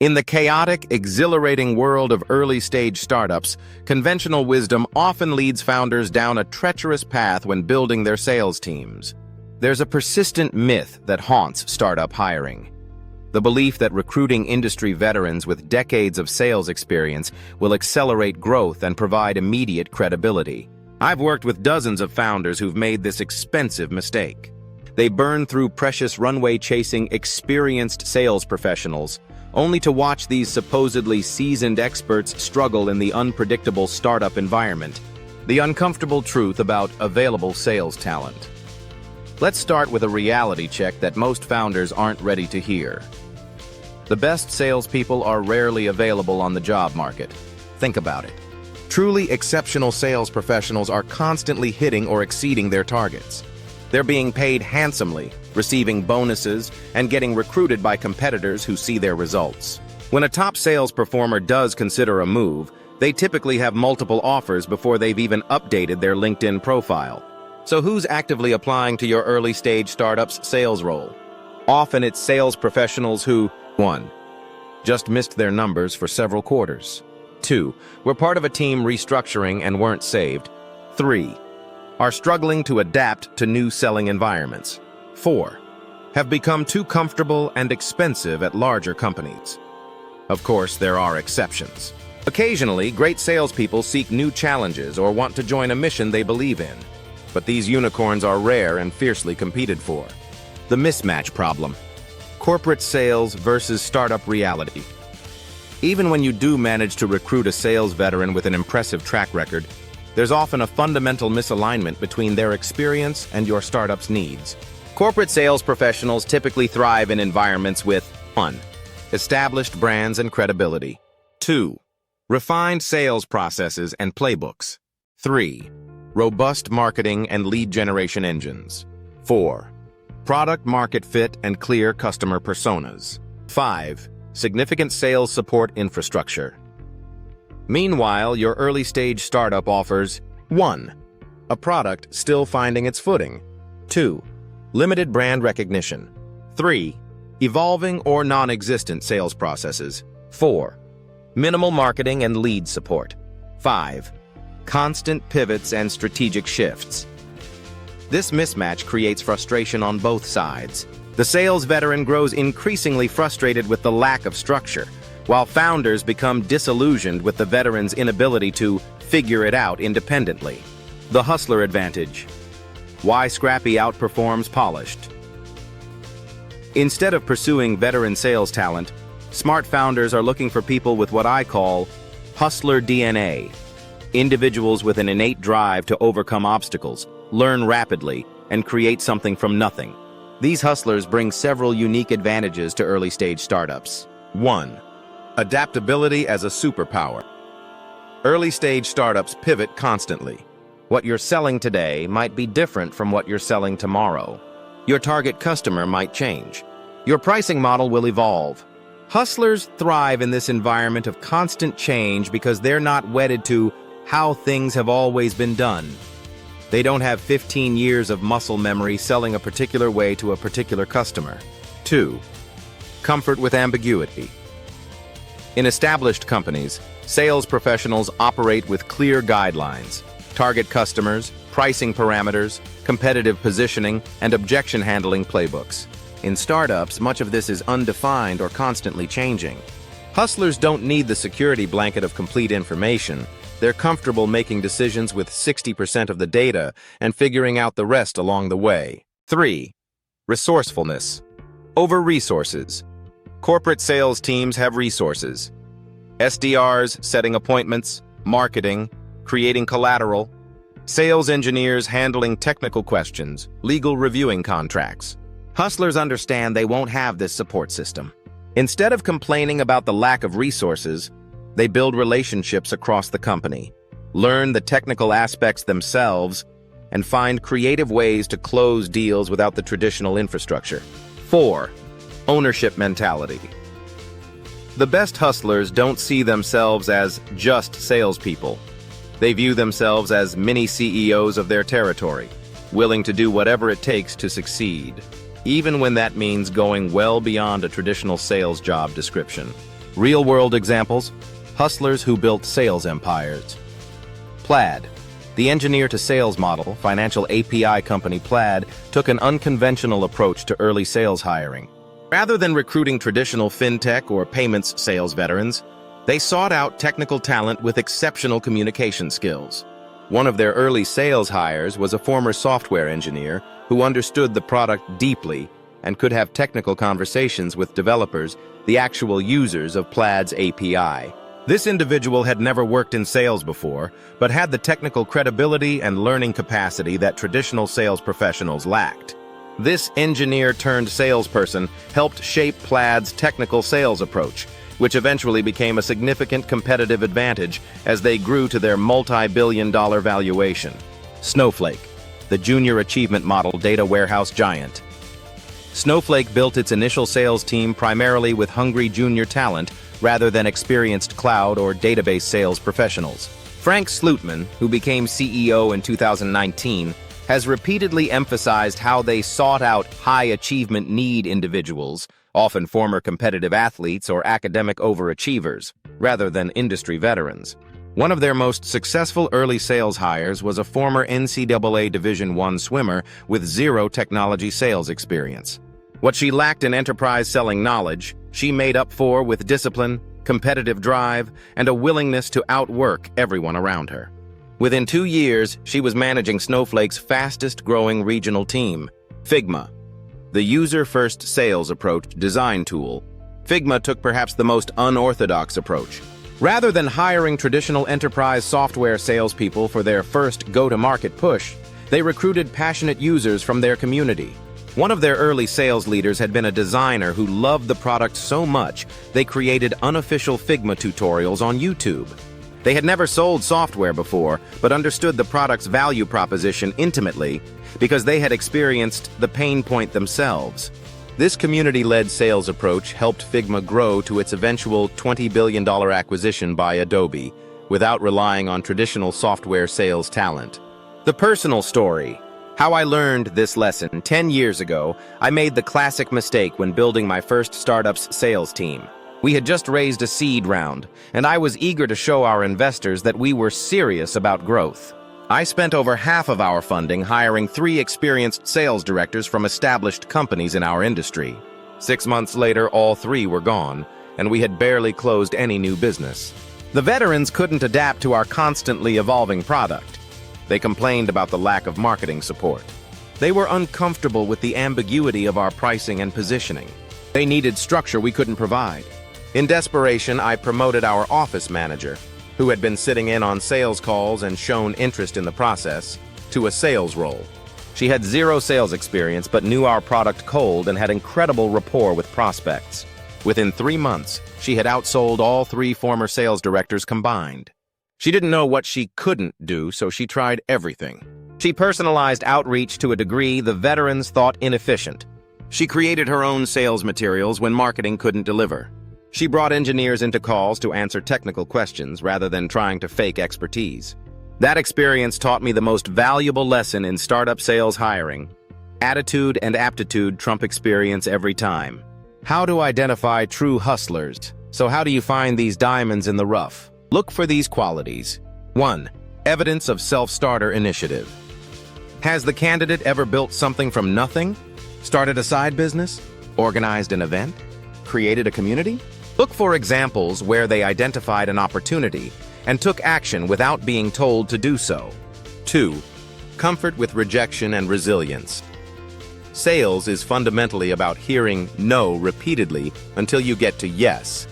In the chaotic, exhilarating world of early-stage startups, conventional wisdom often leads founders down a treacherous path when building their sales teams. There's a persistent myth that haunts startup hiring. The belief that recruiting industry veterans with decades of sales experience will accelerate growth and provide immediate credibility. I've worked with dozens of founders who've made this expensive mistake. They burn through precious runway-chasing, experienced sales professionals, only to watch these supposedly seasoned experts struggle in the unpredictable startup environment. The uncomfortable truth about available sales talent. Let's start with a reality check that most founders aren't ready to hear. The best salespeople are rarely available on the job market. Think about it. Truly exceptional sales professionals are constantly hitting or exceeding their targets. They're being paid handsomely, receiving bonuses, and getting recruited by competitors who see their results. When a top sales performer does consider a move, they typically have multiple offers before they've even updated their LinkedIn profile. So who's actively applying to your early-stage startup's sales role? Often it's sales professionals who, 1. Just missed their numbers for several quarters. 2. Were part of a team restructuring and weren't saved. 3. Are struggling to adapt to new selling environments. 4. Have become too comfortable and expensive at larger companies. Of course, there are exceptions. Occasionally, great salespeople seek new challenges or want to join a mission they believe in. But these unicorns are rare and fiercely competed for. The mismatch problem. Corporate sales versus startup reality. Even when you do manage to recruit a sales veteran with an impressive track record, there's often a fundamental misalignment between their experience and your startup's needs. Corporate sales professionals typically thrive in environments with 1. Established brands and credibility. 2. Refined sales processes and playbooks. 3. Robust marketing and lead generation engines. 4. Product market fit and clear customer personas. 5. Significant sales support infrastructure. Meanwhile, your early-stage startup offers 1. A product still finding its footing. 2. Limited brand recognition. 3. Evolving or non-existent sales processes. 4. Minimal marketing and lead support. 5. Constant pivots and strategic shifts. This mismatch creates frustration on both sides. The sales veteran grows increasingly frustrated with the lack of structure, while founders become disillusioned with the veteran's inability to figure it out independently. The hustler advantage. Why scrappy outperforms polished. Instead of pursuing veteran sales talent, smart founders are looking for people with what I call hustler DNA. Individuals with an innate drive to overcome obstacles, learn rapidly, and create something from nothing. These hustlers bring several unique advantages to early-stage startups. 1. Adaptability as a superpower. Early-stage startups pivot constantly. What you're selling today might be different from what you're selling tomorrow. Your target customer might change. Your pricing model will evolve. Hustlers thrive in this environment of constant change because they're not wedded to how things have always been done. They don't have 15 years of muscle memory selling a particular way to a particular customer. 2. Comfort with ambiguity. In established companies, sales professionals operate with clear guidelines, target customers, pricing parameters, competitive positioning, and objection handling playbooks. In startups, much of this is undefined or constantly changing. Hustlers don't need the security blanket of complete information. They're comfortable making decisions with 60% of the data and figuring out the rest along the way. 3. Resourcefulness. Over resources. Corporate sales teams have resources. SDRs setting appointments, marketing, creating collateral, sales engineers handling technical questions, legal reviewing contracts. Hustlers understand they won't have this support system. Instead of complaining about the lack of resources, they build relationships across the company, learn the technical aspects themselves, and find creative ways to close deals without the traditional infrastructure. 4. Ownership mentality. The best hustlers don't see themselves as just salespeople. They view themselves as mini CEOs of their territory, willing to do whatever it takes to succeed, even when that means going well beyond a traditional sales job description. Real-world examples: hustlers who built sales empires. Plaid. The engineer-to-sales model, financial API company Plaid, took an unconventional approach to early sales hiring. Rather than recruiting traditional fintech or payments sales veterans, they sought out technical talent with exceptional communication skills. One of their early sales hires was a former software engineer who understood the product deeply and could have technical conversations with developers, the actual users of Plaid's API. This individual had never worked in sales before, but had the technical credibility and learning capacity that traditional sales professionals lacked. This engineer-turned-salesperson helped shape Plaid's technical sales approach, which eventually became a significant competitive advantage as they grew to their multi-billion-dollar valuation. Snowflake, the junior achievement model data warehouse giant. Snowflake built its initial sales team primarily with hungry junior talent rather than experienced cloud or database sales professionals. Frank Slootman, who became CEO in 2019, has repeatedly emphasized how they sought out high-achievement need individuals, often former competitive athletes or academic overachievers, rather than industry veterans. One of their most successful early sales hires was a former NCAA Division I swimmer with zero technology sales experience. What she lacked in enterprise selling knowledge, she made up for with discipline, competitive drive, and a willingness to outwork everyone around her. Within 2 years, she was managing Snowflake's fastest-growing regional team, Figma, the user-first sales approach design tool. Figma took perhaps the most unorthodox approach. Rather than hiring traditional enterprise software salespeople for their first go-to-market push, they recruited passionate users from their community. One of their early sales leaders had been a designer who loved the product so much they created unofficial Figma tutorials on YouTube. They had never sold software before, but understood the product's value proposition intimately because they had experienced the pain point themselves. This community-led sales approach helped Figma grow to its eventual $20 billion acquisition by Adobe, without relying on traditional software sales talent. The personal story. How I learned this lesson. 10 years ago, I made the classic mistake when building my first startup's sales team. We had just raised a seed round, and I was eager to show our investors that we were serious about growth. I spent over half of our funding hiring 3 experienced sales directors from established companies in our industry. 6 months later, all 3 were gone, and we had barely closed any new business. The veterans couldn't adapt to our constantly evolving product. They complained about the lack of marketing support. They were uncomfortable with the ambiguity of our pricing and positioning. They needed structure we couldn't provide. In desperation, I promoted our office manager, who had been sitting in on sales calls and shown interest in the process, to a sales role. She had 0 sales experience but knew our product cold and had incredible rapport with prospects. Within 3 months, she had outsold all 3 former sales directors combined. She didn't know what she couldn't do, so she tried everything. She personalized outreach to a degree the veterans thought inefficient. She created her own sales materials when marketing couldn't deliver. She brought engineers into calls to answer technical questions rather than trying to fake expertise. That experience taught me the most valuable lesson in startup sales hiring. Attitude and aptitude trump experience every time. How to identify true hustlers. So how do you find these diamonds in the rough? Look for these qualities. 1. Evidence of self-starter initiative. Has the candidate ever built something from nothing? Started a side business? Organized an event? Created a community? Look for examples where they identified an opportunity and took action without being told to do so. 2. Comfort with rejection and resilience. Sales is fundamentally about hearing no repeatedly until you get to yes.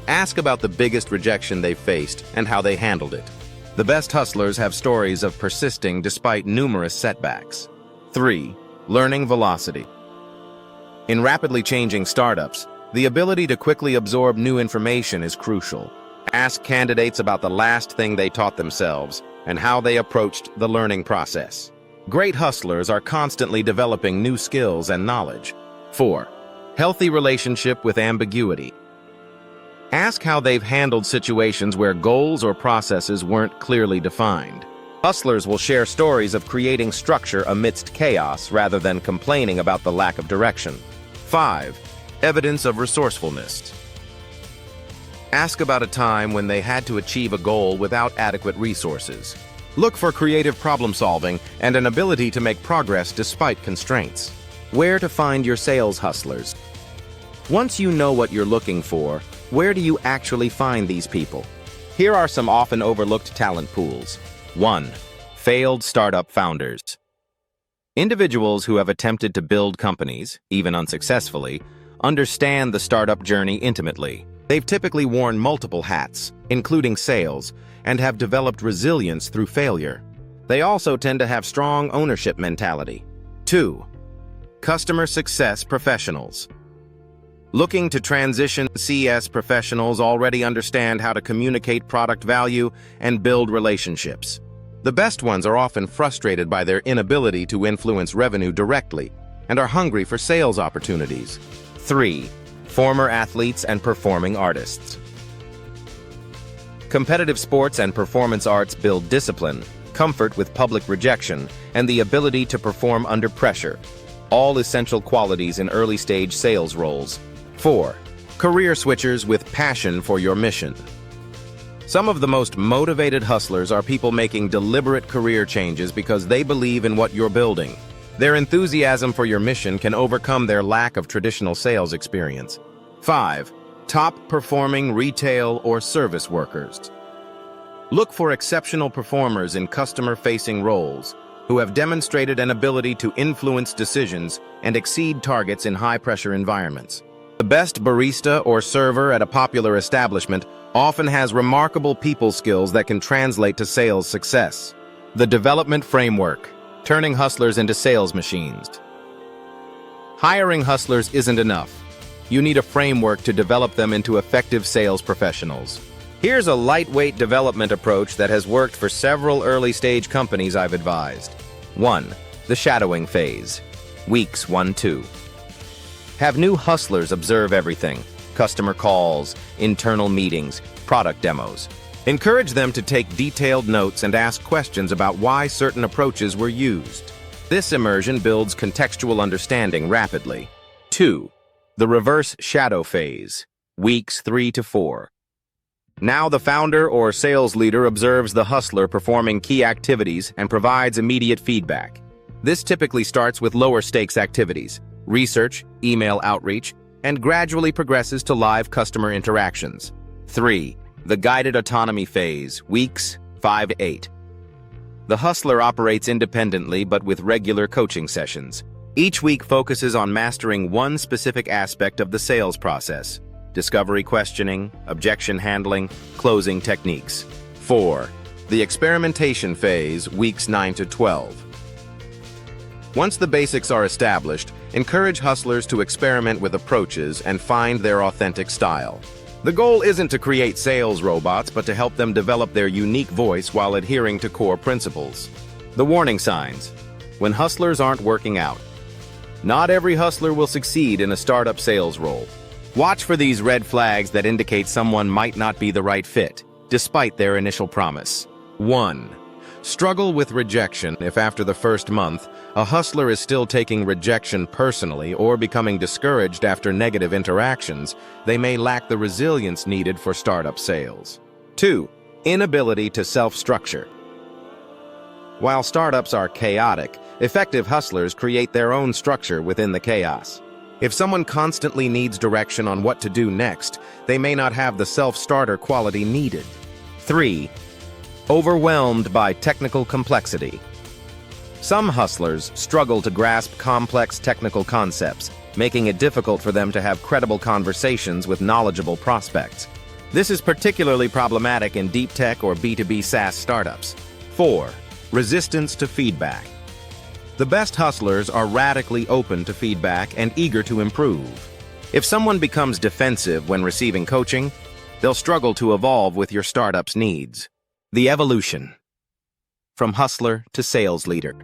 Ask about the biggest rejection they faced and how they handled it. The best hustlers have stories of persisting despite numerous setbacks. 3. Learning velocity. In rapidly changing startups, the ability to quickly absorb new information is crucial. Ask candidates about the last thing they taught themselves and how they approached the learning process. Great hustlers are constantly developing new skills and knowledge. 4. Healthy relationship with ambiguity. Ask how they've handled situations where goals or processes weren't clearly defined. Hustlers will share stories of creating structure amidst chaos rather than complaining about the lack of direction. 5. Evidence of resourcefulness. Ask about a time when they had to achieve a goal without adequate resources. Look for creative problem-solving and an ability to make progress despite constraints. Where to find your sales hustlers? Once you know what you're looking for, where do you actually find these people? Here are some often overlooked talent pools. 1. Failed startup founders. Individuals who have attempted to build companies, even unsuccessfully, understand the startup journey intimately. They've typically worn multiple hats, including sales, and have developed resilience through failure. They also tend to have strong ownership mentality. 2. Customer success professionals. Looking to transition, CS professionals already understand how to communicate product value and build relationships. The best ones are often frustrated by their inability to influence revenue directly and are hungry for sales opportunities. 3. Former athletes and performing artists. Competitive sports and performance arts build discipline, comfort with public rejection, and the ability to perform under pressure, all essential qualities in early-stage sales roles. 4. Career switchers with passion for your mission. Some of the most motivated hustlers are people making deliberate career changes because they believe in what you're building. Their enthusiasm for your mission can overcome their lack of traditional sales experience. 5. Top-performing retail or service workers. Look for exceptional performers in customer-facing roles who have demonstrated an ability to influence decisions and exceed targets in high-pressure environments. The best barista or server at a popular establishment often has remarkable people skills that can translate to sales success. The development framework, turning hustlers into sales machines. Hiring hustlers isn't enough. You need a framework to develop them into effective sales professionals. Here's a lightweight development approach that has worked for several early-stage companies I've advised. 1. The shadowing phase. Weeks 1-2. Have new hustlers observe everything: customer calls, internal meetings, product demos. Encourage them to take detailed notes and ask questions about why certain approaches were used. This immersion builds contextual understanding rapidly. 2. The reverse shadow phase. Weeks 3-4. Now the founder or sales leader observes the hustler performing key activities and provides immediate feedback. This typically starts with lower-stakes activities, research, email outreach, and gradually progresses to live customer interactions. 3. The guided autonomy phase, weeks 5-8. The hustler operates independently but with regular coaching sessions. Each week focuses on mastering one specific aspect of the sales process: discovery questioning, objection handling, closing techniques. 4. The experimentation phase, weeks 9-12. Once the basics are established, encourage hustlers to experiment with approaches and find their authentic style. The goal isn't to create sales robots, but to help them develop their unique voice while adhering to core principles. The warning signs. When hustlers aren't working out. Not every hustler will succeed in a startup sales role. Watch for these red flags that indicate someone might not be the right fit, despite their initial promise. 1. Struggle with rejection if after the first month, a hustler is still taking rejection personally or becoming discouraged after negative interactions. They may lack the resilience needed for startup sales. 2. Inability to self-structure. While startups are chaotic, effective hustlers create their own structure within the chaos. If someone constantly needs direction on what to do next, they may not have the self-starter quality needed. 3. Overwhelmed by technical complexity. Some hustlers struggle to grasp complex technical concepts, making it difficult for them to have credible conversations with knowledgeable prospects. This is particularly problematic in deep tech or B2B SaaS startups. 4. Resistance to feedback. The best hustlers are radically open to feedback and eager to improve. If someone becomes defensive when receiving coaching, they'll struggle to evolve with your startup's needs. The evolution. From hustler to sales leader.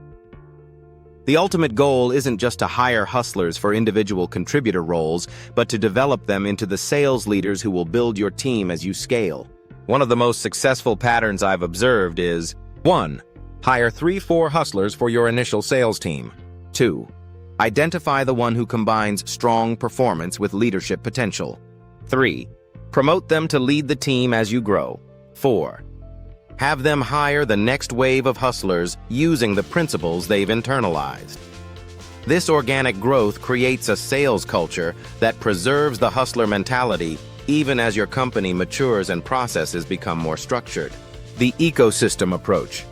The ultimate goal isn't just to hire hustlers for individual contributor roles, but to develop them into the sales leaders who will build your team as you scale. One of the most successful patterns I've observed is: 1. Hire 3-4 hustlers for your initial sales team. 2. Identify the one who combines strong performance with leadership potential. 3. Promote them to lead the team as you grow. 4. Have them hire the next wave of hustlers using the principles they've internalized. This organic growth creates a sales culture that preserves the hustler mentality even as your company matures and processes become more structured. The ecosystem approach.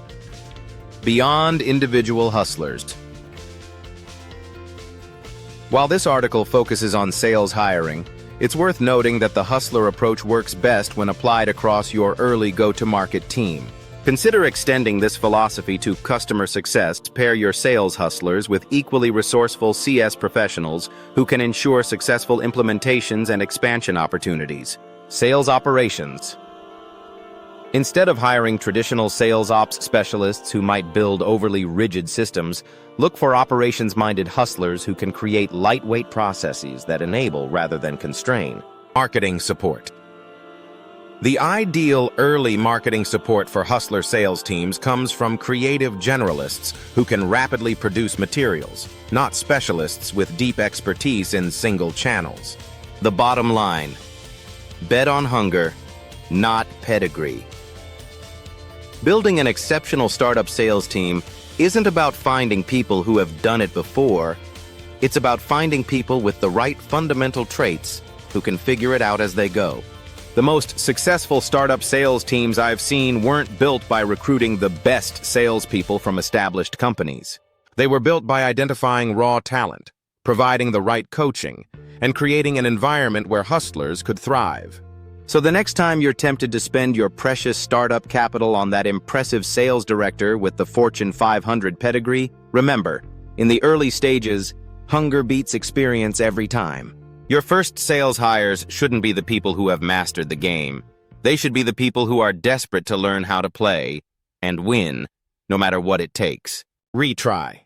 Beyond individual hustlers. While this article focuses on sales hiring, it's worth noting that the hustler approach works best when applied across your early go-to-market team. Consider extending this philosophy to customer success. Pair your sales hustlers with equally resourceful CS professionals who can ensure successful implementations and expansion opportunities. Sales operations. Instead of hiring traditional sales ops specialists who might build overly rigid systems, look for operations-minded hustlers who can create lightweight processes that enable rather than constrain. Marketing support. The ideal early marketing support for hustler sales teams comes from creative generalists who can rapidly produce materials, not specialists with deep expertise in single channels. The bottom line: bet on hunger, not pedigree. Building an exceptional startup sales team isn't about finding people who have done it before. It's about finding people with the right fundamental traits who can figure it out as they go. The most successful startup sales teams I've seen weren't built by recruiting the best salespeople from established companies. They were built by identifying raw talent, providing the right coaching, and creating an environment where hustlers could thrive. So the next time you're tempted to spend your precious startup capital on that impressive sales director with the Fortune 500 pedigree, remember, in the early stages, hunger beats experience every time. Your first sales hires shouldn't be the people who have mastered the game. They should be the people who are desperate to learn how to play and win, no matter what it takes. Retry.